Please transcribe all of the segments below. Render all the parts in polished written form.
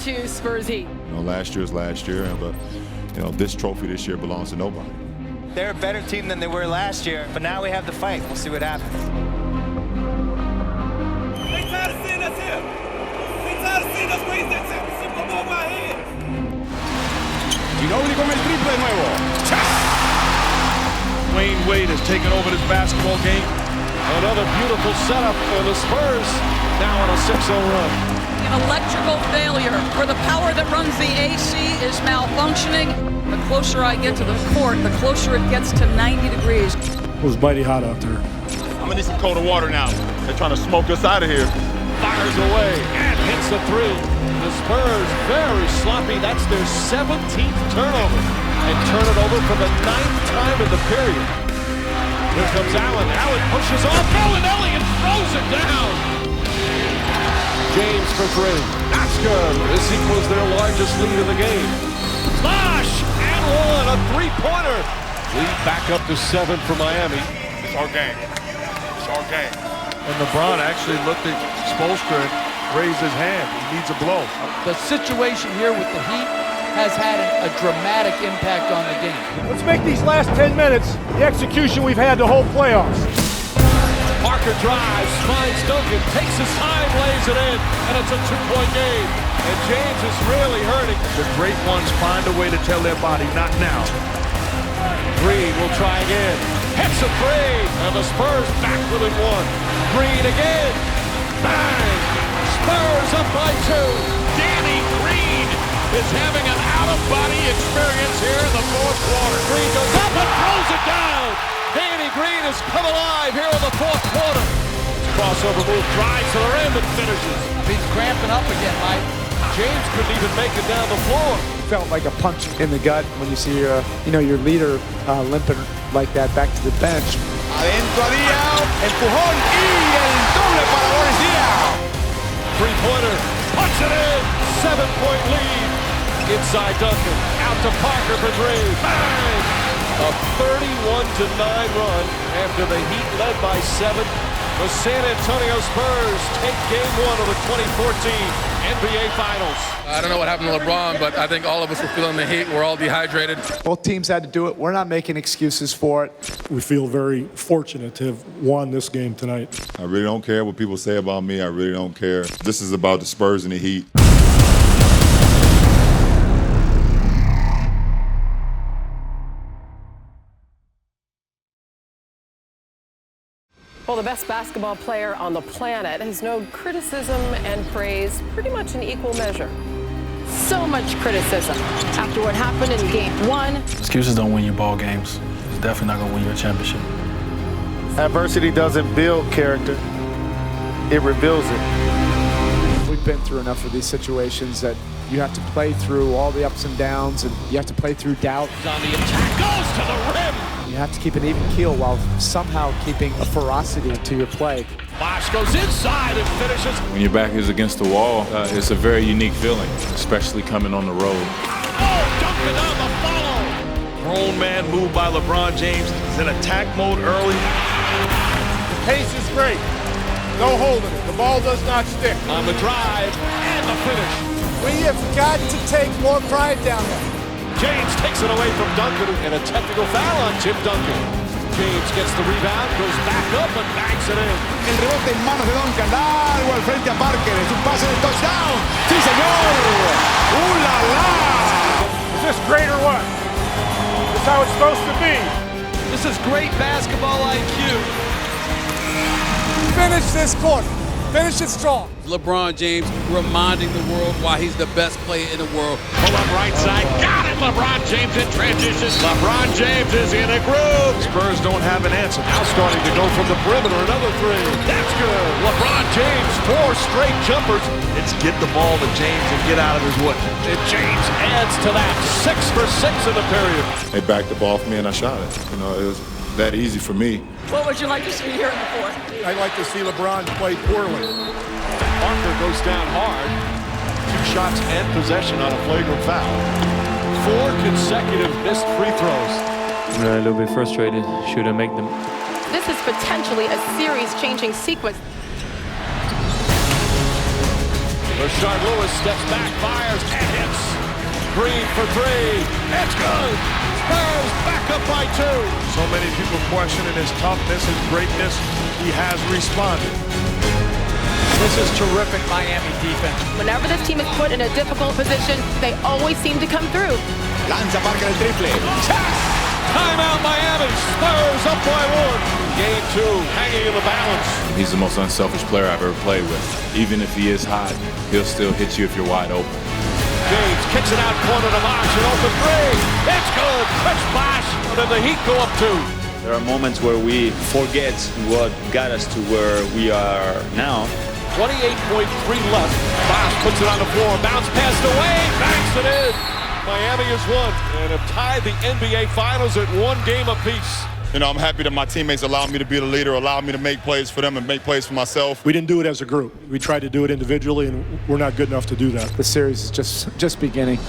to Spurs Heat. Last year is last year, but this trophy this year belongs to nobody. They're a better team than they were last year, but now we have the fight. We'll see what happens. They tired of seeing us here. They tired of seeing us raise that championship above our heads. Ginobili con el triple de nuevo. Wayne Wade has taken over this basketball game. Another beautiful setup for the Spurs, now on a 6-0 run. An electrical failure where the power that runs the AC is malfunctioning. The closer I get to the court, the closer it gets to 90 degrees. It was mighty hot out there. I'm gonna need some colder water now. They're trying to smoke us out of here. Fires away and hits the three. The Spurs very sloppy. That's their 17th turnover. And turn it over for the 9th time in the period. Here comes Allen. Allen pushes off. Bellinelli and throws it down. James for three. That's good. This equals their largest lead of the game. Flash and one. A three-pointer. Lead back up to 7 for Miami. It's our game. It's our game. And LeBron actually looked at Spoelstra and raised his hand. He needs a blow. The situation here with the Heat has had a dramatic impact on the game. Let's make these last 10 minutes the execution we've had the whole playoffs. Parker drives, finds Duncan, takes his time, lays it in, and it's a two-point game. And James is really hurting. The great ones find a way to tell their body, not now. Green will try again. Hits a three, and the Spurs back within one. Green again. Bang! Spurs up by 2. Danny Green is having an out-of-body experience here in the fourth quarter. Green goes up and throws it down. Danny Green has come alive here in the fourth quarter. Crossover move, drives to the rim and finishes. He's cramping up again, Mike. James couldn't even make it down the floor. Felt like a punch in the gut when you see your leader limping like that back to the bench. Adentro a Díaz, empujón y el doble para Boris Díaz. Three-pointer, puts it in, 7-point lead. Inside Duncan, out to Parker for three. Bang! A 31-9 run after the Heat led by 7. The San Antonio Spurs take game 1 of the 2014 NBA Finals. I don't know what happened to LeBron, but I think all of us were feeling the heat. We're all dehydrated. Both teams had to do it. We're not making excuses for it. We feel very fortunate to have won this game tonight. I really don't care what people say about me. I really don't care. This is about the Spurs and the Heat. Well, the best basketball player on the planet has known criticism and praise pretty much in equal measure. So much criticism after what happened in Game 1. Excuses don't win you ball games. It's definitely not going to win you a championship. Adversity doesn't build character. It reveals it. We've been through enough of these situations that you have to play through all the ups and downs, and you have to play through doubt. On the attack, goes to the rim. You have to keep an even keel while somehow keeping a ferocity to your play. Bosh goes inside and finishes. When your back is against the wall, it's a very unique feeling, especially coming on the road. Oh, Duncan on the follow. Grown man move by LeBron James. He's in attack mode early. The pace is great. No holding it. The ball does not stick. On the drive and the finish. We have got to take more pride down there. James takes it away from Duncan and a technical foul on Tim Duncan. James gets the rebound, goes back up and bangs it in. El rebote en manos de Duncan, largo al frente a Parker, es un pase de touchdown. Sí, señor. La la! Is this great or what? This is how it's supposed to be. This is great basketball IQ. Finish this quarter. Finish it strong. LeBron James reminding the world why he's the best player in the world. Pull up right side, got it! LeBron James in transition. LeBron James is in a groove. Spurs don't have an answer. Now starting to go from the perimeter, another three. That's good. LeBron James, 4 straight jumpers. It's get the ball to James and get out of his way. And James adds to that. 6 for 6 in the period. They backed the ball for me and I shot it. It was that easy for me. What would you like to see here in the fourth? I'd like to see LeBron play poorly. Parker goes down hard. 2 shots and possession on a flagrant foul. 4 consecutive missed free throws. I'm a little bit frustrated. Shouldn't make them. This is potentially a series-changing sequence. The Rashard Lewis steps back, fires, and hits. Green for three. It's good. Spurs back up by 2. So many people questioning his toughness, his greatness. He has responded. This is terrific Miami defense. Whenever this team is put in a difficult position, they always seem to come through. Lanza, marca el triple. Timeout Miami. Spurs up by 1. Game 2, hanging in the balance. He's the most unselfish player I've ever played with. Even if he is hot, he'll still hit you if you're wide open. James kicks it out corner to March, an open 3. It's good. Quick splash. And then the Heat go up 2. There are moments where we forget what got us to where we are now. 28.3 left. Bosch puts it on the floor. Bounce passed away. Banks it in. Miami has won and have tied the NBA Finals at 1 game apiece. You know, I'm happy that my teammates allowed me to be the leader, allowed me to make plays for them and make plays for myself. We didn't do it as a group. We tried to do it individually, and we're not good enough to do that. The series is just beginning.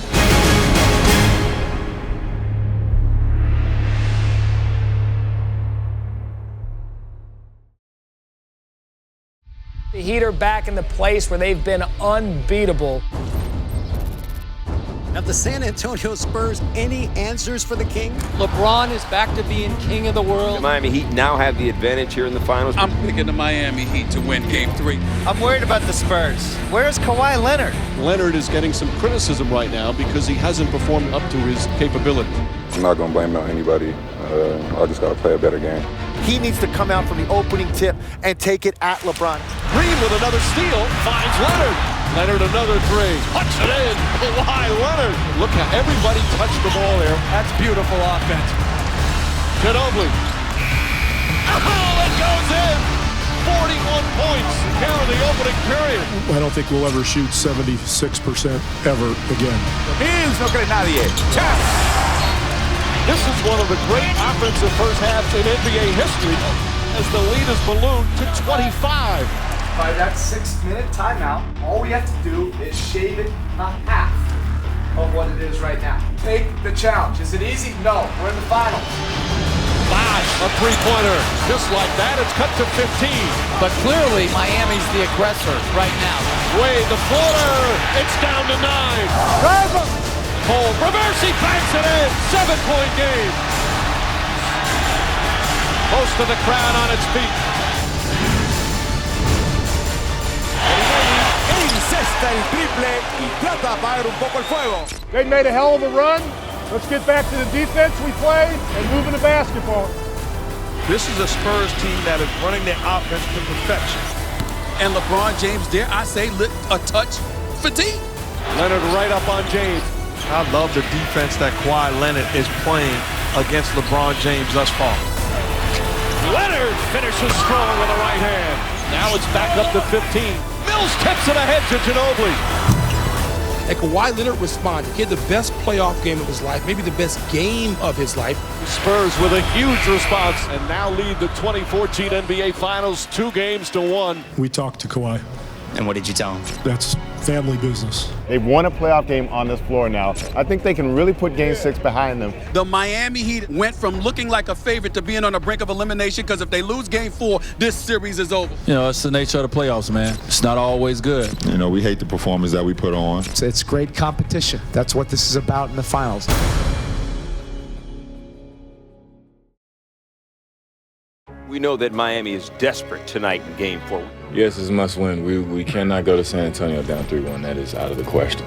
The Heat are back in the place where they've been unbeatable. Have the San Antonio Spurs any answers for the king? LeBron is back to being king of the world. The Miami Heat now have the advantage here in the finals. I'm picking the Miami Heat to win Game 3. I'm worried about the Spurs. Where's Kawhi Leonard? Leonard is getting some criticism right now because he hasn't performed up to his capability. I'm not going to blame it on anybody. I just got to play a better game. He needs to come out from the opening tip and take it at LeBron. Green with another steal, finds Leonard. Leonard another 3, puts it in. Kawhi Leonard. Look how everybody touched the ball there. That's beautiful offense. Ginobili. Oh, it goes in. 41 points here in the opening period. I don't think we'll ever shoot 76% ever again. Mills, no cree nadie. This is one of the great offensive first halves in NBA history as the lead is ballooned to 25. By that 6-minute timeout, all we have to do is shave it a half of what it is right now. Take the challenge. Is it easy? No. We're in the finals. Bosh, a 3-pointer. Just like that, it's cut to 15. But clearly, Miami's the aggressor right now. Wade, the floater. It's down to 9. Cole, reverse, he banks it in. 7-point game. Most of the crowd on its feet. Encesta el triple y trata de apagar un poco el fuego. They made a hell of a run. Let's get back to the defense we play and move into basketball. This is a Spurs team that is running their offense to perfection. And LeBron James, dare I say, looked a touch fatigued. Leonard right up on James. I love the defense that Kawhi Leonard is playing against LeBron James thus far. Leonard finishes strong with the right hand. Now it's back up to 15. Mills tips it ahead to Ginobili. And Kawhi Leonard responded. He had the best playoff game of his life, maybe the best game of his life. Spurs with a huge response and now lead the 2014 NBA Finals 2-1. We talked to Kawhi. And what did you tell him? That's family business. They've won a playoff game on this floor now. I think they can really put Game 6 behind them. The Miami Heat went from looking like a favorite to being on the brink of elimination because if they lose Game 4, this series is over. You know, it's the nature of the playoffs, man. It's not always good. You know, we hate the performance that we put on. It's great competition. That's what this is about in the finals. We know that Miami is desperate tonight in Game 4. Yes, it's a must win. We cannot go to San Antonio down 3-1. That is out of the question.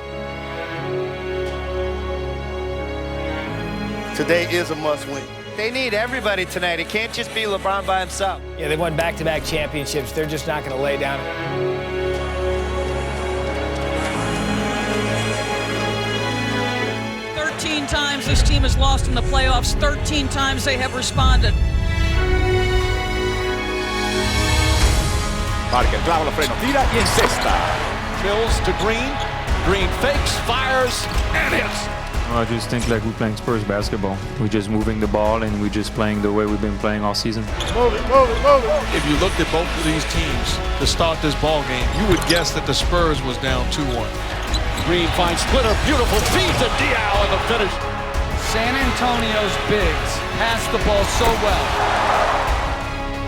Today is a must-win. They need everybody tonight. It can't just be LeBron by himself. Yeah, they won back-to-back championships. They're just not going to lay down. 13 times this team has lost in the playoffs. 13 times they have responded. Parker clava los frenos, tira y encesta. Mills to Green. Green fakes, fires, and hits. I just think like we're playing Spurs basketball. We're just moving the ball and we're just playing the way we've been playing all season. Move it, move it, move it. If you looked at both of these teams to start this ball game, you would guess that the Spurs was down 2-1. Green finds Splitter, beautiful feed to Diaw in the finish. San Antonio's bigs pass the ball so well.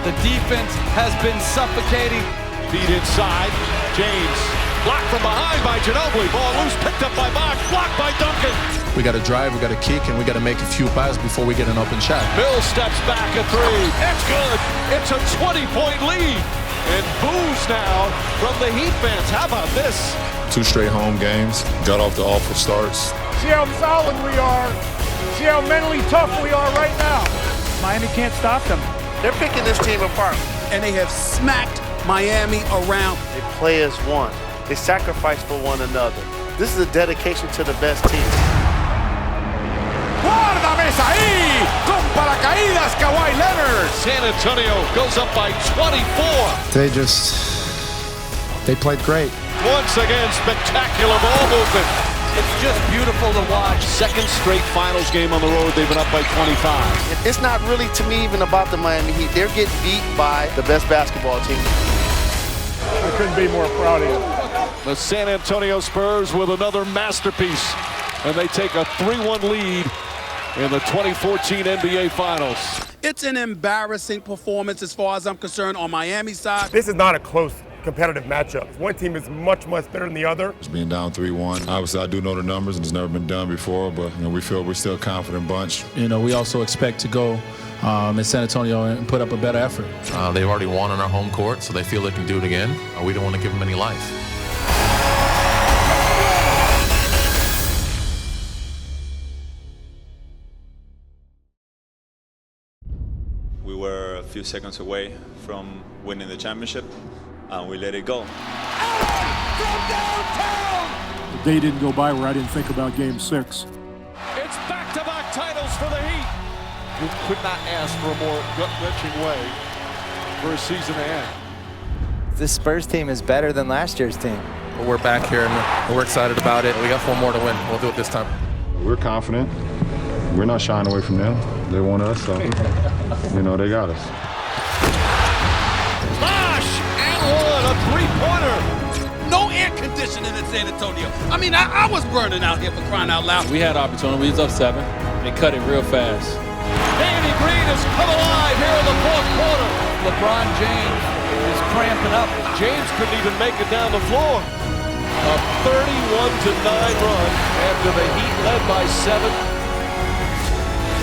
The defense has been suffocating. Feed inside, James Blocked from behind by Ginobili. Ball loose, picked up by Bosh. Blocked by Duncan. We got to drive, we got to kick, and we got to make a few passes before we get an open shot. Bill steps back a three. It's good. It's a 20-point lead. And boos now from the Heat fans. How about this? 2 straight home games. Got off the awful starts. See how solid we are. See how mentally tough we are right now. Miami can't stop them. They're picking this team apart. And they have smacked Miami around. They play as one. They sacrifice for one another. This is a dedication to the best team. ¡Guárdame ahí! ¡Con paracaídas, Kawhi Leonard! San Antonio goes up by 24. They played great. Once again, spectacular ball movement. It's just beautiful to watch. Second straight finals game on the road. They've been up by 25. It's not really, to me, even about the Miami Heat. They're getting beat by the best basketball team. I couldn't be more proud of you. The San Antonio Spurs with another masterpiece. And they take a 3-1 lead in the 2014 NBA Finals. It's an embarrassing performance as far as I'm concerned on Miami's side. This is not a close competitive matchup. One team is much better than the other. Being down 3-1. Obviously, I do know the numbers, and it's never been done before, but we feel we're still a confident bunch. We also expect to go in San Antonio and put up a better effort. They've already won on our home court, so they feel they can do it again. We don't want to give them any life. We were a few seconds away from winning the championship, and we let it go. The day didn't go by where I didn't think about Game 6. It's back-to-back titles for the Heat. You could not ask for a more gut-wrenching way for a season to end. This Spurs team is better than last year's team. We're back here, and we're excited about it. We got 4 more to win. We'll do it this time. We're confident. We're not shying away from them. They want us, so, they got us. Bosh and one, a three-pointer. No air conditioning in San Antonio. I was burning out here for crying out loud. We had opportunity. We was up 7. They cut it real fast. Danny Green has come alive here in the fourth quarter. LeBron James is cramping up. James couldn't even make it down the floor. A 31-9 run after the Heat led by 7.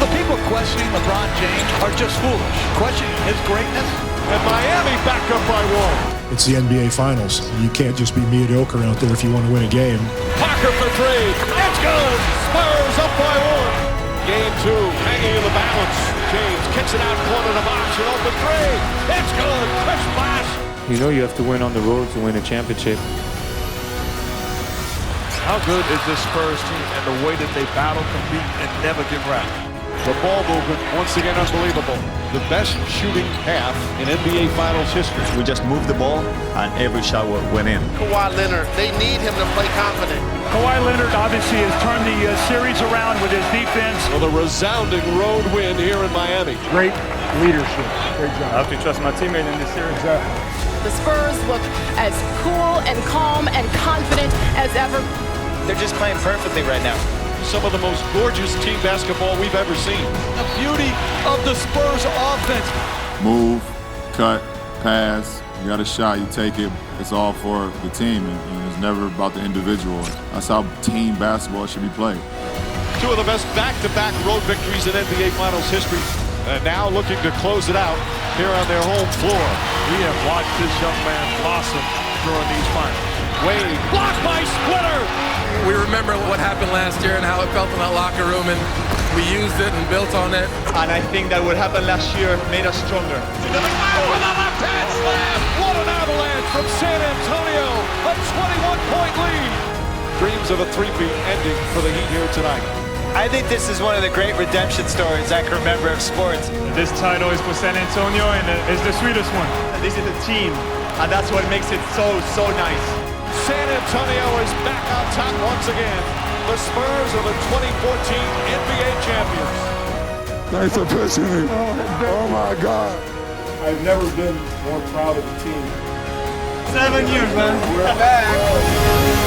The people questioning LeBron James are just foolish. Questioning his greatness. And Miami back up by 1. It's the NBA Finals. You can't just be mediocre out there if you want to win a game. Parker for 3. It's good. Spurs up by 1. Game 2 hanging in the balance. James kicks it out corner to Bosh. An open 3. It's good. Chris Bosh. You have to win on the road to win a championship. How good is this Spurs team and the way that they battle, compete, and never give rap? The ball movement, once again, unbelievable. The best shooting half in NBA Finals history. We just moved the ball, and every shot went in. Kawhi Leonard, they need him to play confident. Kawhi Leonard obviously has turned the series around with his defense. With a resounding road win here in Miami. Great leadership. Great job. I have to trust my teammate in this series. Exactly. The Spurs look as cool and calm and confident as ever. They're just playing perfectly right now. Some of the most gorgeous team basketball we've ever seen. The beauty of the Spurs offense. Move, cut, pass. You got a shot, you take it. It's all for the team, and it's never about the individual. That's how team basketball should be played. 2 of the best back-to-back road victories in NBA Finals history. And now looking to close it out here on their home floor. We have watched this young man blossom during these finals. Wade, blocked by Splitter. We remember what happened last year and how it felt in that locker room, and we used it and built on it. And I think that what happened last year made us stronger. Into the ground with a left-hand slam. What an avalanche from San Antonio. A 21-point lead. Dreams of a three-peat ending for the Heat here tonight. I think this is one of the great redemption stories I can remember of sports. This title is for San Antonio, and it's the sweetest one. This is a team, and that's what makes it so nice. San Antonio is back on top once again. The Spurs are the 2014 NBA champions. Thanks for pushing me. Oh my God. I've never been more proud of the team. 7 years, man. We're back.